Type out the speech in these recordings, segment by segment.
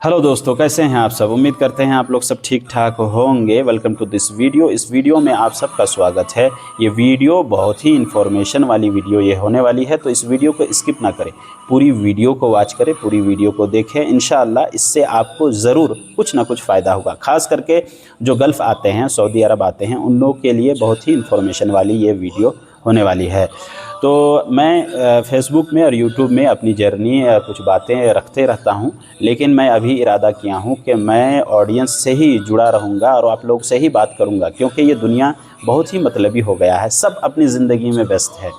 Hello दोस्तों, कैसे हैं आप सब। उम्मीद करते हैं आप लोग सब ठीक ठाक होंगे। Welcome to this video. इस वीडियो में आप सबका स्वागत है। ये वीडियो बहुत ही इन्फॉर्मेशन वाली वीडियो ये होने वाली है, तो इस वीडियो को स्किप ना करें, पूरी वीडियो को वॉच करें, पूरी वीडियो को देखें। इंशाअल्लाह इससे आपको ज़रूर कुछ ना कुछ फ़ायदा होगा। ख़ास करके जो गल्फ़ आते हैं, सऊदी अरब आते हैं, उन लोगों के लिए बहुत ही इन्फॉर्मेशन वाली ये वीडियो होने वाली है। तो मैं फ़ेसबुक में और यूट्यूब में अपनी जर्नी कुछ बातें रखते रहता हूँ, लेकिन मैं अभी इरादा किया हूँ कि मैं ऑडियंस से ही जुड़ा रहूँगा और आप लोग से ही बात करूँगा, क्योंकि ये दुनिया बहुत ही मतलबी हो गया है। सब अपनी ज़िंदगी में व्यस्त है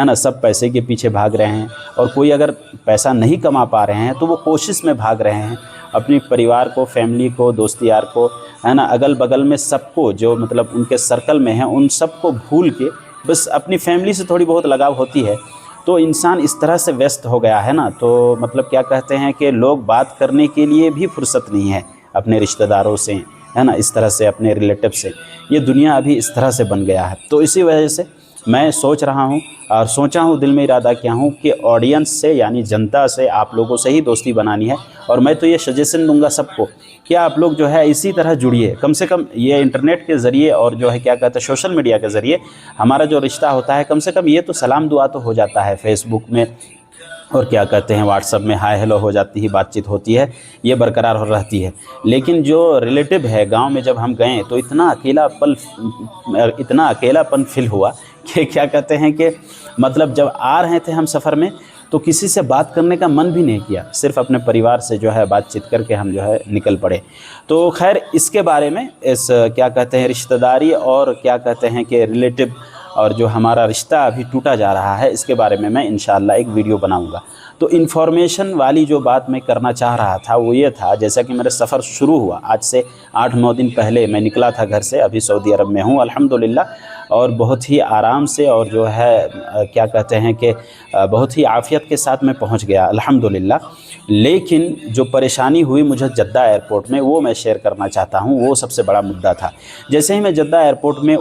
ना। सब पैसे के पीछे भाग रहे हैं, और कोई अगर पैसा नहीं कमा पा रहे हैं तो वो कोशिश में भाग रहे हैं अपनी परिवार को, फैमिली को, दोस्त यार को, है ना, अगल बगल में सबको, जो मतलब उनके सर्कल में हैं, उन सबको भूल के बस अपनी फैमिली से थोड़ी बहुत लगाव होती है। तो इंसान इस तरह से व्यस्त हो गया है ना, तो मतलब क्या कहते हैं कि लोग बात करने के लिए भी फुर्सत नहीं है अपने रिश्तेदारों से, है ना, इस तरह से अपने रिलेटिव से। ये दुनिया अभी इस तरह से बन गया है। तो इसी वजह से मैं सोच रहा हूँ और सोचा हूँ, दिल में इरादा किया हूँ कि ऑडियंस से यानी जनता से, आप लोगों से ही दोस्ती बनानी है। और मैं तो ये सजेशन दूंगा सबको कि आप लोग जो है इसी तरह जुड़िए। कम से कम ये इंटरनेट के ज़रिए और जो है क्या कहते हैं सोशल मीडिया के ज़रिए हमारा जो रिश्ता होता है, कम से कम ये तो सलाम दुआ तो हो जाता है फेसबुक में, और क्या कहते हैं व्हाट्सअप में हाय हेलो हो जाती है, बातचीत होती है, ये बरकरार हो रहती है। लेकिन जो रिलेटिव है, गांव में जब हम गए तो इतना अकेलापन फील हुआ कि क्या कहते हैं कि मतलब जब आ रहे थे हम सफ़र में, तो किसी से बात करने का मन भी नहीं किया, सिर्फ अपने परिवार से जो है बातचीत करके हम जो है निकल पड़े। तो खैर, इसके बारे में, इस क्या कहते हैं रिश्तेदारी और क्या कहते हैं कि रिलेटिव और जो हमारा रिश्ता अभी टूटा जा रहा है, इसके बारे में मैं इंशाअल्लाह एक वीडियो बनाऊंगा। तो इन्फॉर्मेशन वाली जो बात मैं करना चाह रहा था वो ये था, जैसा कि मेरा सफ़र शुरू हुआ आज से 8-9 दिन पहले मैं निकला था घर से। अभी सऊदी अरब में हूँ अल्हम्दुलिल्लाह, और बहुत ही आराम से और जो है क्या कहते हैं कि बहुत ही आफ़ियत के साथ मैं पहुँच गया अल्हम्दुलिल्लाह। लेकिन जो परेशानी हुई मुझे जद्दा एयरपोर्ट में, वो मैं शेयर करना चाहता हूँ। वो सबसे बड़ा मुद्दा था। जैसे ही मैं जद्दा एयरपोर्ट में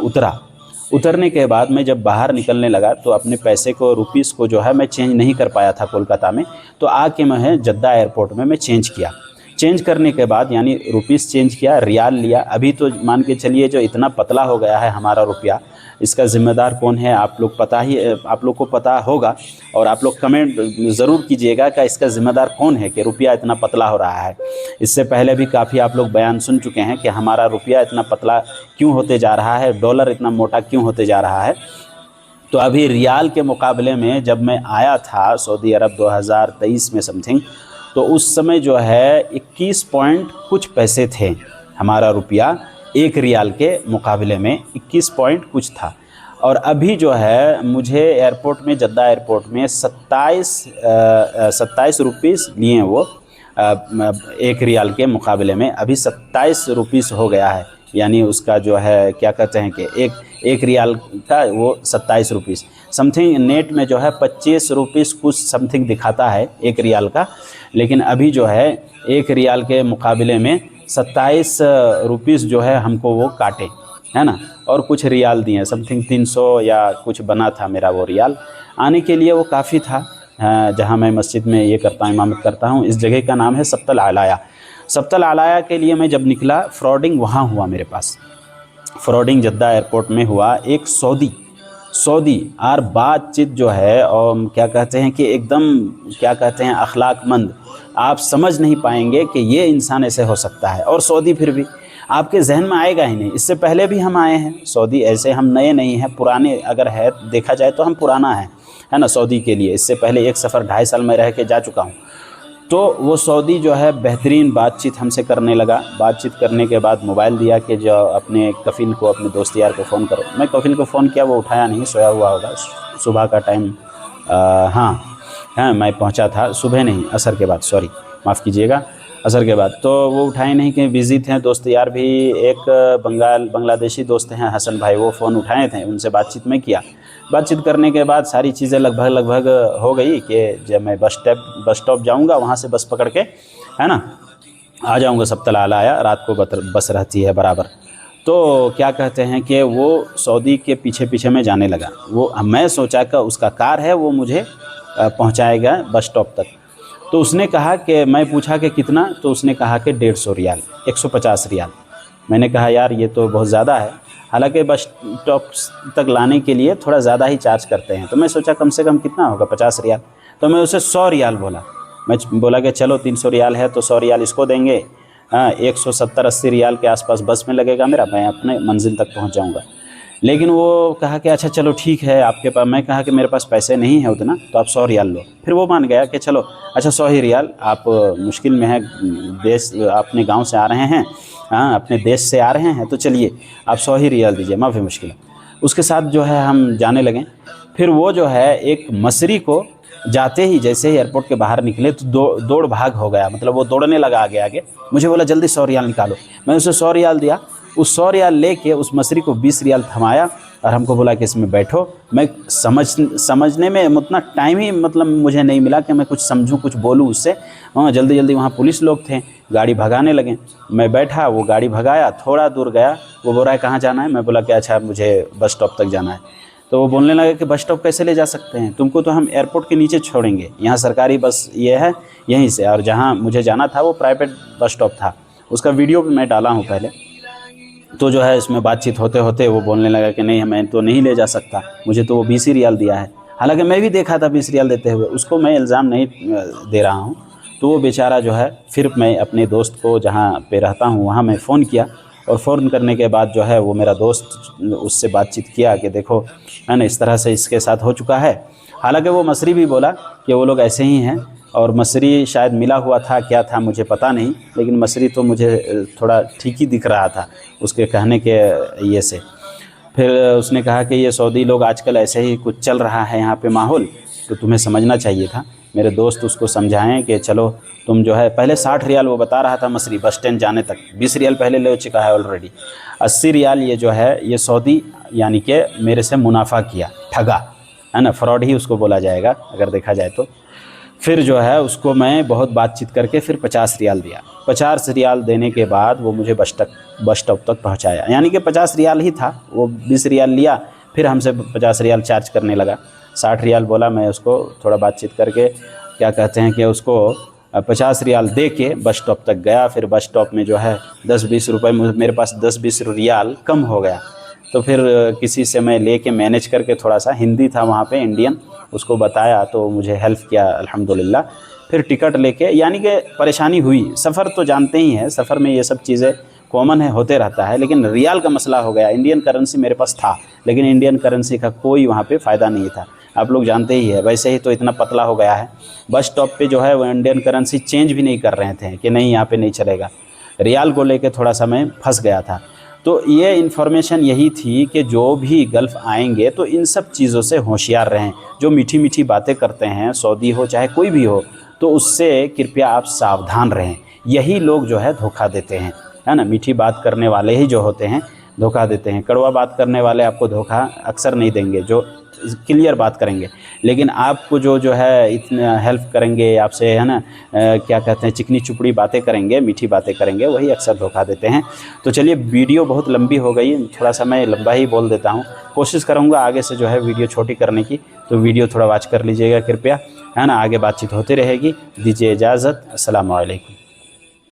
उतरने के बाद मैं जब बाहर निकलने लगा, तो अपने पैसे को, रुपीस को जो है मैं चेंज नहीं कर पाया था कोलकाता में। तो आके मैं जद्दा एयरपोर्ट में मैं चेंज किया। चेंज करने के बाद यानी रुपीस चेंज किया, रियाल लिया। अभी तो मान के चलिए जो इतना पतला हो गया है हमारा रुपया, इसका ज़िम्मेदार कौन है आप लोग को पता होगा। और आप लोग कमेंट ज़रूर कीजिएगा कि इसका ज़िम्मेदार कौन है कि रुपया इतना पतला हो रहा है। इससे पहले भी काफ़ी आप लोग बयान सुन चुके हैं कि हमारा रुपया इतना पतला क्यों होते जा रहा है, डॉलर इतना मोटा क्यों होते जा रहा है। तो अभी रियाल के मुकाबले में जब मैं आया था सऊदी अरब 2023 में समथिंग, तो उस समय जो है 21 पॉइंट कुछ पैसे थे हमारा रुपया, एक रियाल के मुकाबले में 21 पॉइंट कुछ था। और अभी जो है मुझे एयरपोर्ट में, जद्दा एयरपोर्ट में 27 रुपीस लिए वो, एक रियाल के मुकाबले में अभी 27 रुपीस हो गया है। यानी उसका जो है क्या कहते हैं कि एक रियाल का वो 27 रुपीस समथिंग, नेट में जो है 25 रुपीस कुछ समथिंग दिखाता है एक रियाल का। लेकिन अभी जो है एक रियाल के मुकाबले में 27 रुपीस जो है हमको वो काटे, है ना। और कुछ रियाल दिए, समथिंग 300 या कुछ बना था मेरा वो रियाल। आने के लिए वो काफ़ी था। जहाँ मैं मस्जिद में ये करता हूँ, इमामत करता हूँ, इस जगह का नाम है सब्तल आलाया। सब्तल आलाया के लिए मैं जब निकला, फ्रॉडिंग वहाँ हुआ मेरे पास। फ्रॉडिंग जद्दा एयरपोर्ट में हुआ। एक सऊदी और बातचीत जो है, और क्या कहते हैं कि एकदम क्या कहते हैं अखलाकमंद, आप समझ नहीं पाएंगे कि ये इंसान ऐसे हो सकता है। और सऊदी फिर भी आपके जहन में आएगा ही नहीं। इससे पहले भी हम आए हैं सऊदी, ऐसे हम नए नहीं हैं, पुराने अगर है देखा जाए तो हम पुराना है ना सऊदी के लिए। इससे पहले एक सफ़र 2.5 साल में रह के जा चुका हूँ। तो वो सऊदी जो है बेहतरीन बातचीत हमसे करने लगा। बातचीत करने के बाद मोबाइल दिया कि जो अपने कफ़ील को, अपने दोस्त यार को फ़ोन करो। मैं कफ़ील को फ़ोन किया, वो उठाया नहीं, सोया हुआ होगा। सुबह का टाइम, हाँ मैं पहुंचा था, सुबह नहीं असर के बाद, सॉरी माफ़ कीजिएगा, असर के बाद। तो वो उठाए नहीं कि बिज़ी थे। दोस्त यार भी एक बांग्लादेशी दोस्त हैं हसन भाई, वो फ़ोन उठाए थे, उनसे बातचीत में किया। बातचीत करने के बाद सारी चीज़ें लगभग हो गई कि जब मैं बस स्टॉप जाऊंगा, वहाँ से बस पकड़ के, है ना, आ जाऊंगा सब्तल आलाया। रात को बस रहती है बराबर। तो क्या कहते हैं कि वो सऊदी के पीछे पीछे मैं जाने लगा। वो मैं सोचा कि उसका कार है, वो मुझे पहुंचाएगा बस स्टॉप तक। तो उसने कहा कि, मैं पूछा कि कितना, तो उसने कहा कि 150 रियाल, 150 रियाल। मैंने कहा यार ये तो बहुत ज़्यादा है, हालांकि बस स्टॉप तक लाने के लिए थोड़ा ज़्यादा ही चार्ज करते हैं। तो मैं सोचा कम से कम कितना होगा, 50 रियाल। तो मैं उसे 100 रियाल बोला। मैं बोला कि चलो 300 रियाल है तो 100 रियाल इसको देंगे, हाँ 170-80 रियाल के आसपास बस में लगेगा मेरा, मैं अपने मंजिल तक पहुंच जाऊंगा। लेकिन वो कहा कि अच्छा चलो ठीक है आपके पास, मैं कहा कि मेरे पास पैसे नहीं है उतना, तो आप 100 रियाल लो। फिर वो मान गया कि चलो अच्छा 100 ही रियाल, आप मुश्किल में है, देश अपने गांव से आ रहे हैं, हाँ अपने देश से आ रहे हैं, तो चलिए आप 100 ही रियाल दीजिए, माफ़ी मुश्किल है। उसके साथ जो है हम जाने लगे। फिर वो जो है एक मसरी को जाते ही, जैसे ही एयरपोर्ट के बाहर निकले तो दौड़ भाग हो गया, मतलब वो दौड़ने लगा आगे आगे। मुझे बोला जल्दी 100 रियाल निकालो। मैं उसे 100 रियाल दिया। उस 100 रियाल लेके उस मछली को 20 रियाल थमाया और हमको बोला कि इसमें बैठो। मैं समझने में उतना टाइम ही मतलब मुझे नहीं मिला कि मैं कुछ समझूं, कुछ बोलूं उससे। जल्दी जल्दी वहाँ पुलिस लोग थे, गाड़ी भगाने लगे। मैं बैठा, वो गाड़ी भगाया, थोड़ा दूर गया, वो बोल रहा है कहाँ जाना है। मैं बोला कि अच्छा मुझे बस स्टॉप तक जाना है। तो वो बोलने लगे कि बस स्टॉप कैसे ले जा सकते हैं, तुमको तो हम एयरपोर्ट के नीचे छोड़ेंगे, यहाँ सरकारी बस ये है यहीं से, और जहाँ मुझे जाना था वो प्राइवेट बस स्टॉप था। उसका वीडियो भी मैं डाला हूँ पहले। तो जो है इसमें बातचीत होते होते वो बोलने लगा कि नहीं मैं तो नहीं ले जा सकता, मुझे तो वो 20 ही रियाल दिया है। हालांकि मैं भी देखा था 20 रियाल देते हुए, उसको मैं इल्ज़ाम नहीं दे रहा हूँ। तो वो बेचारा जो है, फिर मैं अपने दोस्त को जहाँ पे रहता हूँ वहाँ मैं फ़ोन किया, और फ़ोन करने के बाद जो है वो मेरा दोस्त उससे बातचीत किया कि देखो है ना इस तरह से इसके साथ हो चुका है। हालांकि वो मसरी भी बोला कि वो लोग ऐसे ही हैं, और मसरी शायद मिला हुआ था, क्या था मुझे पता नहीं, लेकिन मसरी तो मुझे थोड़ा ठीक ही दिख रहा था उसके कहने के ये से। फिर उसने कहा कि ये सऊदी लोग आजकल ऐसे ही कुछ चल रहा है यहाँ पे माहौल, तो तुम्हें समझना चाहिए था। मेरे दोस्त उसको समझाएं कि चलो तुम जो है, पहले 60 रियाल वो बता रहा था मसरी बस स्टैंड जाने तक, 20 रियाल पहले ले चुका है ऑलरेडी। 80 रियाल ये जो है ये सऊदी यानी कि मेरे से मुनाफा किया, ठगा, है ना, फ्रॉड ही उसको बोला जाएगा अगर देखा जाए तो। फिर जो है उसको मैं बहुत बातचीत करके फिर 50 रियाल दिया। 50 रियाल देने के बाद वो मुझे बस स्टॉप तक पहुंचाया, यानी कि 50 रियाल ही था, वो 20 रियाल लिया, फिर हमसे 50 रियाल चार्ज करने लगा। 60 रियाल बोला, मैं उसको थोड़ा बातचीत करके क्या कहते हैं कि उसको 50 रियाल दे के बस स्टॉप तक गया। फिर बस स्टॉप में जो है 10-20 रुपये, मेरे पास 10-20 रियाल कम हो गया। तो फिर किसी से मैं लेके मैनेज करके, थोड़ा सा हिंदी था वहाँ पे इंडियन, उसको बताया तो मुझे हेल्प किया अल्हम्दुलिल्लाह। फिर टिकट लेके, यानी कि परेशानी हुई, सफ़र तो जानते ही हैं, सफ़र में ये सब चीज़ें कॉमन है, होते रहता है। लेकिन रियाल का मसला हो गया। इंडियन करेंसी मेरे पास था, लेकिन इंडियन करेंसी का कोई वहाँ पे फ़ायदा नहीं था, आप लोग जानते ही है। वैसे ही तो इतना पतला हो गया है, बस स्टॉप पे जो है वो इंडियन करेंसी चेंज भी नहीं कर रहे थे कि नहीं यहाँ पे नहीं चलेगा। रियाल को लेके थोड़ा सा मैं फंस गया था। तो ये इन्फॉर्मेशन यही थी कि जो भी गल्फ़ आएंगे तो इन सब चीज़ों से होशियार रहें। जो मीठी मीठी बातें करते हैं, सऊदी हो चाहे कोई भी हो, तो उससे कृपया आप सावधान रहें। यही लोग जो है धोखा देते हैं, है ना। मीठी बात करने वाले ही जो होते हैं धोखा देते हैं। कड़वा बात करने वाले आपको धोखा अक्सर नहीं देंगे, जो क्लियर बात करेंगे। लेकिन आपको जो है इतना हेल्प करेंगे आपसे, है ना, क्या कहते हैं, चिकनी चुपड़ी बातें करेंगे, मीठी बातें करेंगे, वही अक्सर धोखा देते हैं। तो चलिए, वीडियो बहुत लंबी हो गई, थोड़ा सा मैं लंबा ही बोल देता हूँ। कोशिश करूँगा आगे से जो है वीडियो छोटी करने की, तो वीडियो थोड़ा वॉच कर लीजिएगा कृपया, है ना। आगे बातचीत होती रहेगी। दीजिए इजाज़त। अस्सलाम वालेकुम।